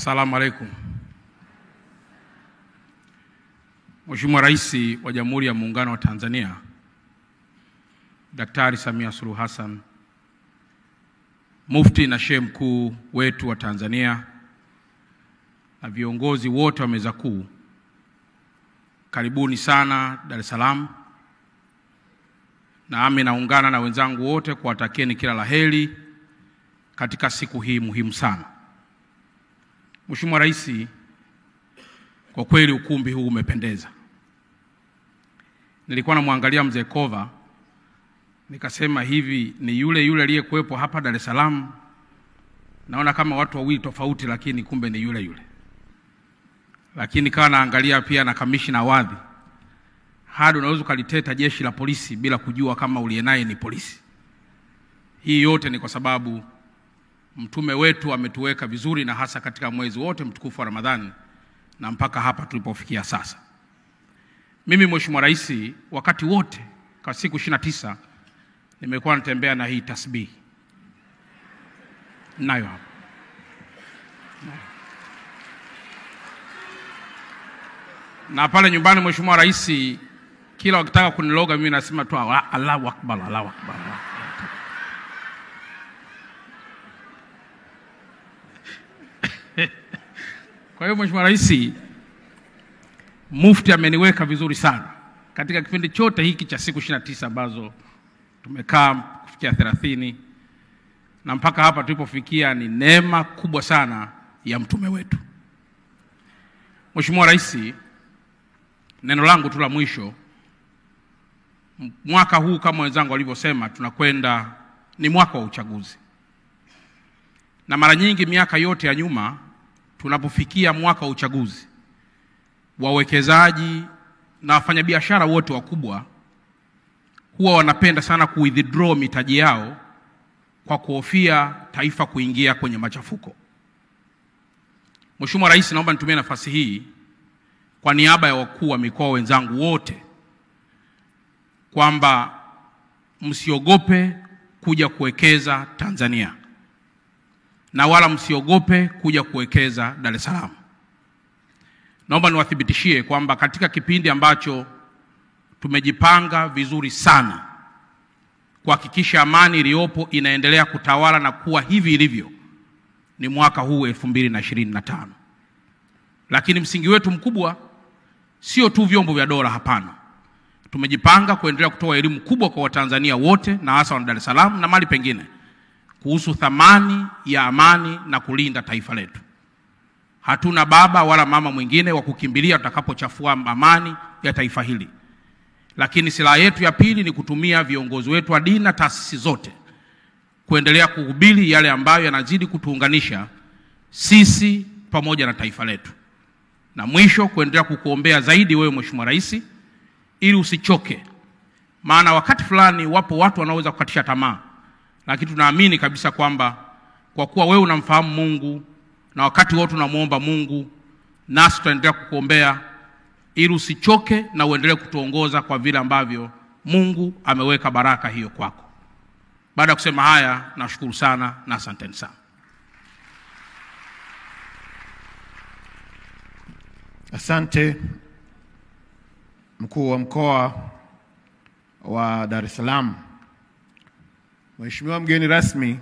Asalamu alaikum. Mheshimiwa Rais wa Jamhuri ya Muungano wa Tanzania Daktari Samia Suluhu Hassan, Mufti na Sheikh Mkuu wetu wa Tanzania na viongozi wote wa meza kuu, karibuni sana Dar es Salaam. Nami naungana na wenzangu wote kuwatakieni kila laheri katika siku hii muhimu sana. Mheshimiwa Rais, kwa kweli ukumbi huu umependeza. Nilikuwa namwangalia mzee Kova, nikasema hivi ni yule aliyekuwepo hapa Dar es Salaam. Naona kama watu wawili tofauti, lakini kumbe ni yule. Lakini kawa naangalia pia na kamishna Wadhi. Hadi unaweza kaliteta jeshi la polisi bila kujua kama ulienaye ni polisi. Hii yote ni kwa sababu mtume wetu ametuweka vizuri, na hasa katika mwezi wote mtukufu wa Ramadhani na mpaka hapa tulipofikia sasa. Mimi Mheshimiwa Rais, wakati wote kwa siku 29 nimekuwa natembea na hii tasbih. Nayo hapa. Na pale nyumbani Mheshimiwa Rais, kila wakitaka kuniloga mimi nasema tu Allahu Akbar, Allahu Akbar. Kwa hiyo Mheshimiwa Rais, Mufti ameniweka vizuri sana katika kipindi chote hiki cha siku 29 ambazo tumekaa kufikia 30 na mpaka hapa tulipofikia. Ni neema kubwa sana ya mtume wetu. Mheshimiwa Rais, neno langu tu la mwisho, mwaka huu kama wenzangu walivyosema, tunakwenda ni mwaka wa uchaguzi. Na mara nyingi miaka yote ya nyuma tunapofikia mwaka wa uchaguzi, wawekezaji na wafanyabiashara wote wakubwa huwa wanapenda sana kuwithdraw mitaji yao kwa kuhofia taifa kuingia kwenye machafuko. Mheshimiwa Rais, naomba nitumie nafasi hii kwa niaba ya wakuu wa mikoa wenzangu wote kwamba msiogope kuja kuwekeza Tanzania, na wala msiogope kuja kuwekeza Dar es Salaam. Naomba niwathibitishie kwamba katika kipindi ambacho tumejipanga vizuri sana kuhakikisha amani iliyopo inaendelea kutawala na kuwa hivi ilivyo, ni mwaka huu 2025. Lakini msingi wetu mkubwa sio tu vyombo vya dola, hapana. Tumejipanga kuendelea kutoa elimu kubwa kwa Watanzania wote na hasa wa Dar es Salaam na mali pengine kuhusu thamani ya amani na kulinda taifa letu. Hatuna baba wala mama mwingine wa kukimbilia tutakapochafua amani ya taifa hili. Lakini silaha yetu ya pili ni kutumia viongozi wetu wa dini na taasisi zote kuendelea kuhubiri yale ambayo yanazidi kutuunganisha sisi pamoja na taifa letu. Na mwisho, kuendelea kukuombea zaidi wewe Mheshimiwa Rais ili usichoke. Maana wakati fulani wapo watu wanaweza kukatisha tamaa, lakini tunaamini kabisa kwamba kwa kuwa wewe unamfahamu Mungu na wakati wote unamuomba Mungu, nasi tutaendelea kukuombea ili usichoke na uendelee kutuongoza kwa vile ambavyo Mungu ameweka baraka hiyo kwako. Baada ya kusema haya, nashukuru sana na asanteni sana. Asante Mkuu wa Mkoa wa Dar es Salaam. Mheshimiwa mgeni rasmi,